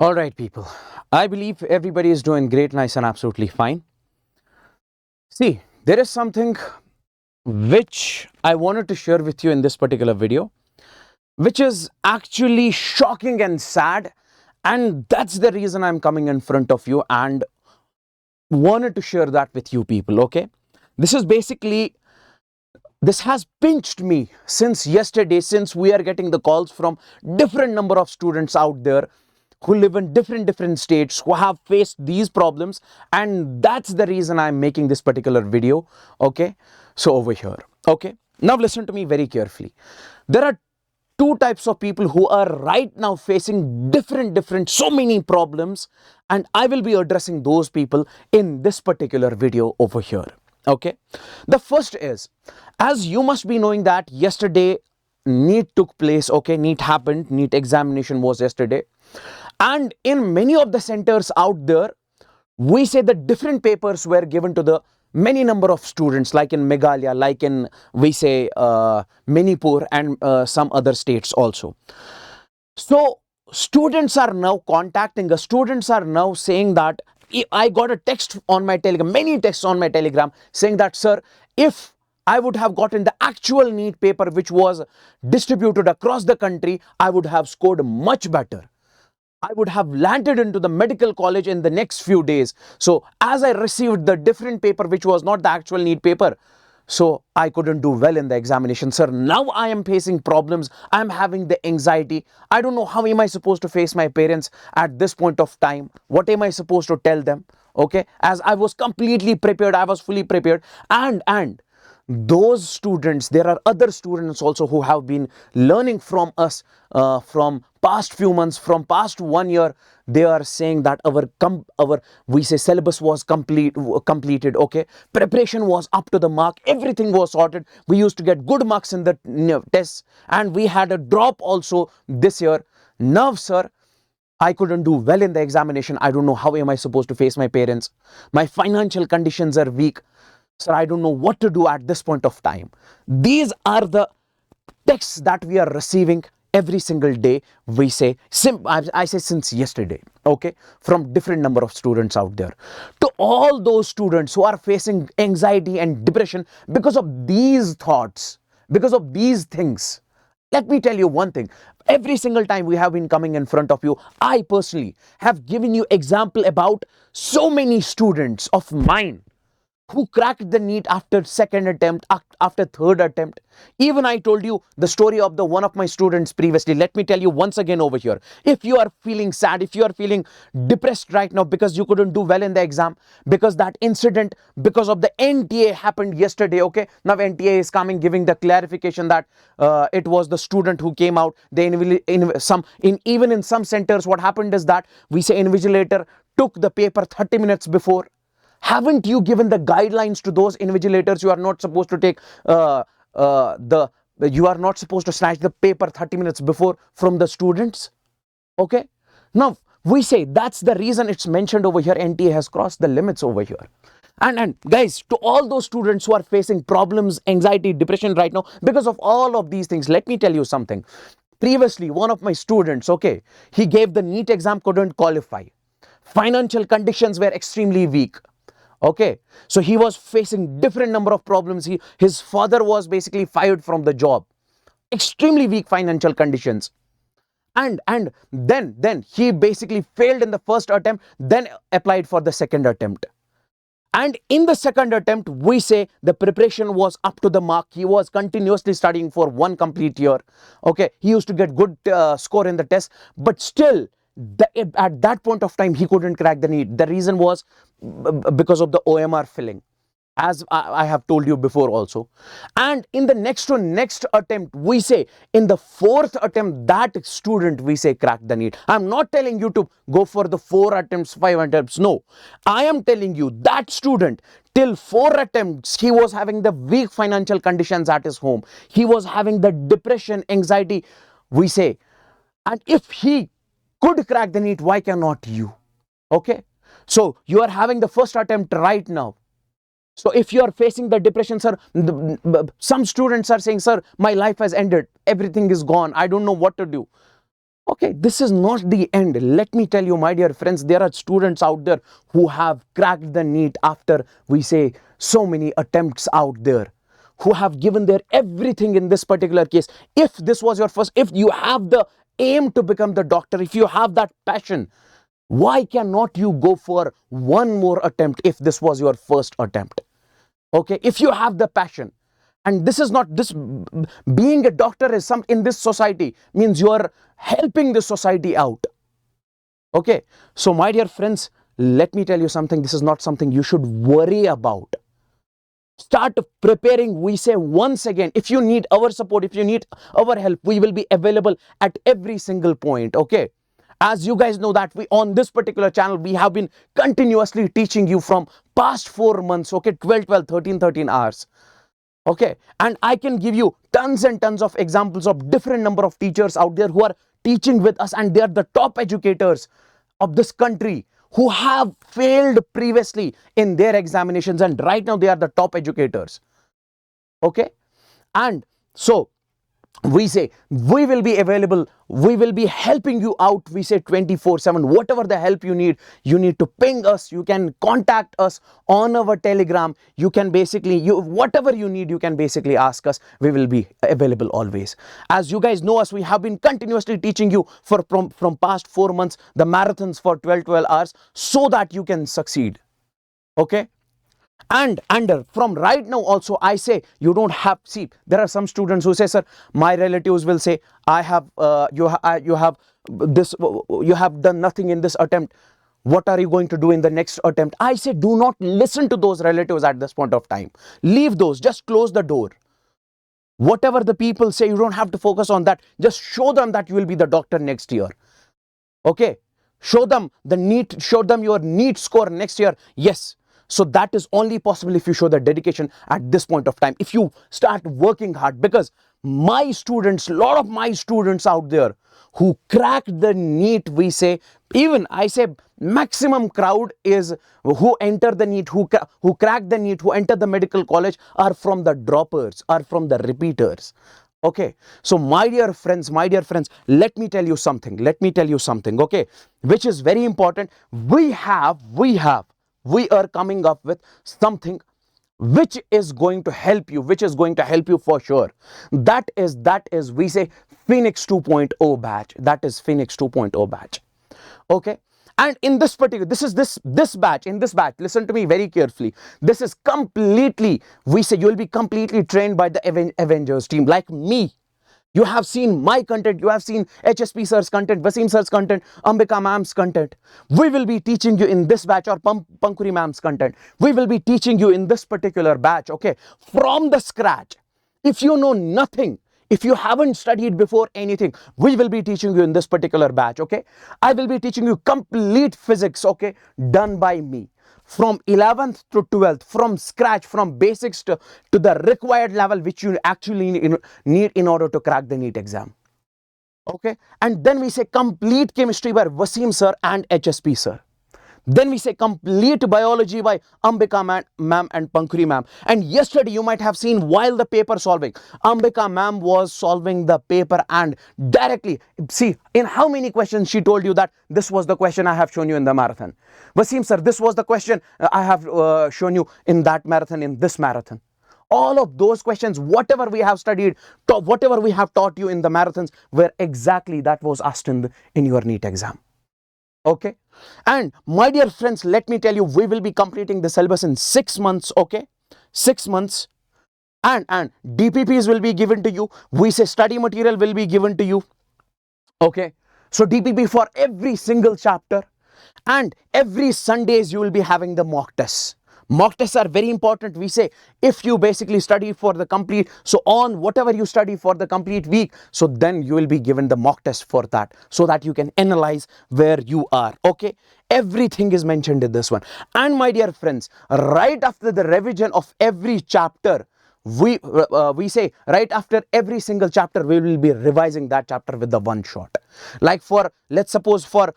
All right, people. I believe everybody is doing great, nice, and absolutely fine. See, there is something which I wanted to share with you in this particular video, which is actually shocking and sad. And that's the reason I'm coming in front of you and wanted to share that with you people, okay? This is basically, this has pinched me since yesterday, since we are getting the calls from different number of students out there who live in different states who have faced these problems, and that's the reason I'm making this particular video. Okay, so over here, okay, now listen to me very carefully. There are two types of people who are right now facing different so many problems, and I will be addressing those people in this particular video over here. Okay, the first is, as you must be knowing that yesterday NEET took place. Okay, NEET happened, NEET examination was yesterday, and in many of the centers out there, we say that different papers were given to the many number of students, like in Meghalaya, like in, we say, Manipur, and some other states also. So students are now contacting us, students are now saying that I got a text on my Telegram, many texts on my Telegram saying that, sir, if I would have gotten the actual NEET paper which was distributed across the country, I would have scored much better. I would have landed into the medical college in the next few days. So as I received the different paper which was not the actual NEET paper, so I couldn't do well in the examination. Sir, now I am facing problems. I am having the anxiety. I don't know how am I supposed to face my parents at this point of time. What am I supposed to tell them? Okay, as I was completely prepared, I was fully prepared, and those students, there are other students also who have been learning from us from past few months, from past 1 year. They are saying that our we say syllabus was completed. Okay, preparation was up to the mark, everything was sorted, we used to get good marks in the tests, and we had a drop also this year. Now, sir, I couldn't do well in the examination. I don't know how am I supposed to face my parents. My financial conditions are weak. Sir, I don't know what to do at this point of time. These are the texts that we are receiving every single day. We say, I say since yesterday, okay, from different number of students out there. To all those students who are facing anxiety and depression because of these thoughts, because of these things, let me tell you one thing. Every single time we have been coming in front of you, I personally have given you example about so many students of mine who cracked the NEET after second attempt, after third attempt. Even I told you the story of the one of my students previously. Let me tell you once again over here. If you are feeling sad, if you are feeling depressed right now because you couldn't do well in the exam, because that incident, because of the NTA happened yesterday, okay? Now NTA is coming giving the clarification that it was the student who came out. Even in some centers, what happened is that we say invigilator took the paper 30 minutes before. Haven't you given the guidelines to those invigilators? You are not supposed to take you are not supposed to snatch the paper 30 minutes before from the students. Okay, now we say that's the reason it's mentioned over here. NTA has crossed the limits over here. And guys, to all those students who are facing problems, anxiety, depression right now because of all of these things, let me tell you something. Previously, one of my students, okay, he gave the NEET exam, couldn't qualify. Financial conditions were extremely weak. Okay, so he was facing different number of problems. His father was basically fired from the job, extremely weak financial conditions, and then he basically failed in the first attempt, then applied for the second attempt. And in the second attempt, we say the preparation was up to the mark. He was continuously studying for one complete year. Okay, he used to get good score in the test, but still, at that point of time, he couldn't crack the NEET. The reason was because of the OMR filling, as I have told you before also. And in the next attempt, we say in the fourth attempt, that student, we say, cracked the NEET. I'm not telling you to go for the 4 attempts, 5 attempts. No, I am telling you that student, till 4 attempts, he was having the weak financial conditions at his home. He was having the depression, anxiety, we say. And if he could crack the NEET, why cannot you? Okay, so you are having the first attempt right now. So if you are facing the depression, sir, some students are saying, sir, my life has ended, everything is gone, I don't know what to do. Okay, this is not the end. Let me tell you, my dear friends, there are students out there who have cracked the NEET after, we say, so many attempts out there, who have given their everything in this particular case. If this was your first, if you have the aim to become the doctor, if you have that passion, why cannot you go for one more attempt if this was your first attempt? Okay, if you have the passion. And this is not this, being a doctor is some in this society means you are helping the society out. Okay, so my dear friends, let me tell you something. This is not something you should worry about. Start preparing. We say once again, if you need our support, if you need our help, we will be available at every single point. Okay, as you guys know that we on this particular channel, we have been continuously teaching you from past 4 months. Okay, 13 hours. Okay, and I can give you tons and tons of examples of different number of teachers out there who are teaching with us, and they are the top educators of this country, who have failed previously in their examinations, and right now they are the top educators. Okay, and so we say we will be available, we will be helping you out. We say 24/7, whatever the help you need to ping us, you can contact us on our Telegram, you can basically, whatever you need, you can basically ask us. We will be available always. As you guys know us, we have been continuously teaching you for from past 4 months the marathons for 12 hours, so that you can succeed. Okay, and from right now also, I say you don't have, see, there are some students who say, sir, my relatives will say, I have you have this, you have done nothing in this attempt, what are you going to do in the next attempt? I say, do not listen to those relatives at this point of time. Leave those, just close the door. Whatever the people say, you don't have to focus on that. Just show them that you will be the doctor next year. Okay, show them the NEET, show them your NEET score next year. Yes, so that is only possible if you show the dedication at this point of time, if you start working hard. Because my students, a lot of my students out there who cracked the NEET, we say, even I say maximum crowd is who enter the NEET, who crack the NEET, who enter the medical college, are from the droppers, are from the repeaters. Okay, so my dear friends, let me tell you something, okay, which is very important. We are coming up with something which is going to help you, for sure. That is we say Phoenix 2.0 batch. That is Phoenix 2.0 batch. Okay, and in this particular, this batch, listen to me very carefully. This is completely, we say, you will be completely trained by the Avengers team, like me. You have seen my content, you have seen HSP sir's content, Wasim sir's content, Ambika ma'am's content. We will be teaching you in this batch, or Pankuri ma'am's content. We will be teaching you in this particular batch, okay, from the scratch. If you know nothing, if you haven't studied before anything, we will be teaching you in this particular batch, okay. I will be teaching you complete physics, okay, done by me. From 11th to 12th, from scratch, from basics to the required level which you actually need in order to crack the NEET exam. Okay, and then we say complete chemistry by Wasim sir and HSP sir. Then we say complete biology by Ambika ma'am and Pankuri ma'am. And yesterday you might have seen, while the paper solving, Ambika ma'am was solving the paper and directly, see, in how many questions she told you that this was the question I have shown you in the marathon. Wasim sir, this was the question I have shown you in that marathon, in this marathon. All of those questions, whatever we have studied, whatever we have taught you in the marathons, were exactly that was asked in your NEET exam. Okay, and my dear friends, let me tell you, we will be completing the syllabus in 6 months. Okay, 6 months, and DPPs will be given to you. We say study material will be given to you. Okay, so DPP for every single chapter, and every Sundays you will be having the mock tests. Mock tests are very important. We say if you basically study for the complete, so on whatever you study for the complete week, so then you will be given the mock test for that, so that you can analyze where you are. Okay, everything is mentioned in this one. And my dear friends, right after the revision of every chapter, we say right after every single chapter, we will be revising that chapter with the one shot. Like for, let's suppose for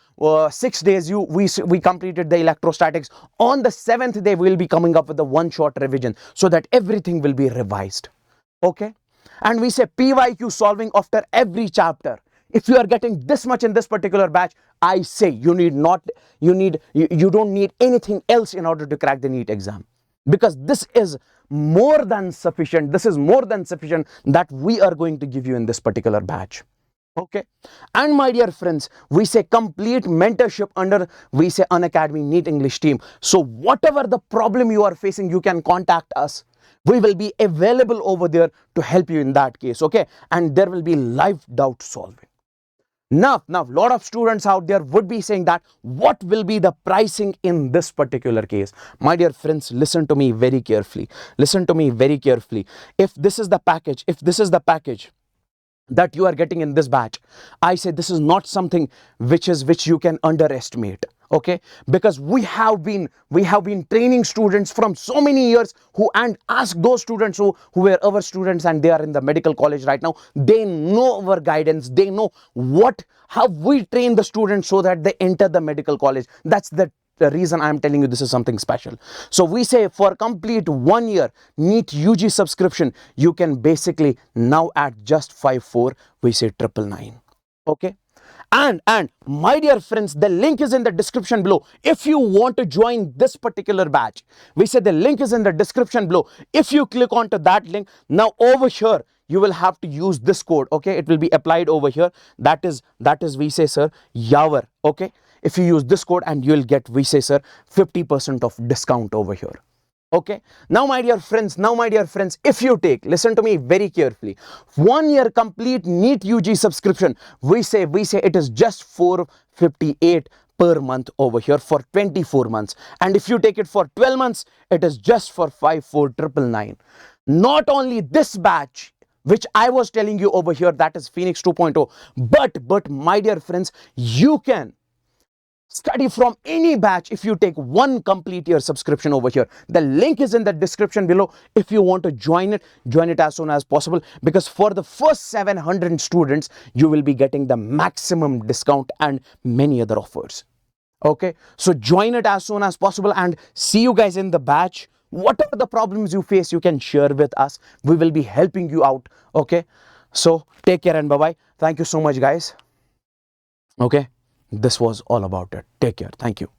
6 days we completed the electrostatics. On the 7th day, we will be coming up with the one shot revision, so that everything will be revised. Okay, and we say PYQ solving after every chapter. If you are getting this much in this particular batch, I say you don't need anything else in order to crack the NEET exam, because this is more than sufficient. This is more than sufficient that we are going to give you in this particular batch. Okay. And my dear friends, we say complete mentorship under, we say, Unacademy NEET English team. So whatever the problem you are facing, you can contact us. We will be available over there to help you in that case. Okay. And there will be live doubt solving. Now, a lot of students out there would be saying that what will be the pricing in this particular case? My dear friends, listen to me very carefully. Listen to me very carefully. If this is the package, that you are getting in this batch, I say this is not something which you can underestimate. Okay, because we have been training students from so many years, and ask those students who were our students and they are in the medical college right now. They know our guidance. They know how we train the students so that they enter the medical college. That's the reason I'm telling you this is something special. So we say for complete 1 year NEET UG subscription, you can basically now at just 54, we say 999. Okay. And my dear friends, the link is in the description below. If you want to join this particular batch, we say the link is in the description below. If you click onto that link, now over here, you will have to use this code. Okay. It will be applied over here. That is we say, sir, YAWAR. Okay. If you use this code, and you will get, we say, sir, 50% of discount over here. Okay. Now, my dear friends, if you take, listen to me very carefully, 1 year complete NEET UG subscription, we say it is just 458 per month over here for 24 months. And if you take it for 12 months, it is just for 54,999. Not only this batch, which I was telling you over here, that is Phoenix 2.0, but my dear friends, you can study from any batch if you take 1 complete year subscription over here. The link is in the description below. If you want to join it as soon as possible, because for the first 700 students, you will be getting the maximum discount and many other offers. Okay, so join it as soon as possible, and see you guys in the batch. Whatever the problems you face, you can share with us. We will be helping you out. Okay, so take care and bye-bye. Thank you so much, guys. Okay. This was all about it. Take care. Thank you.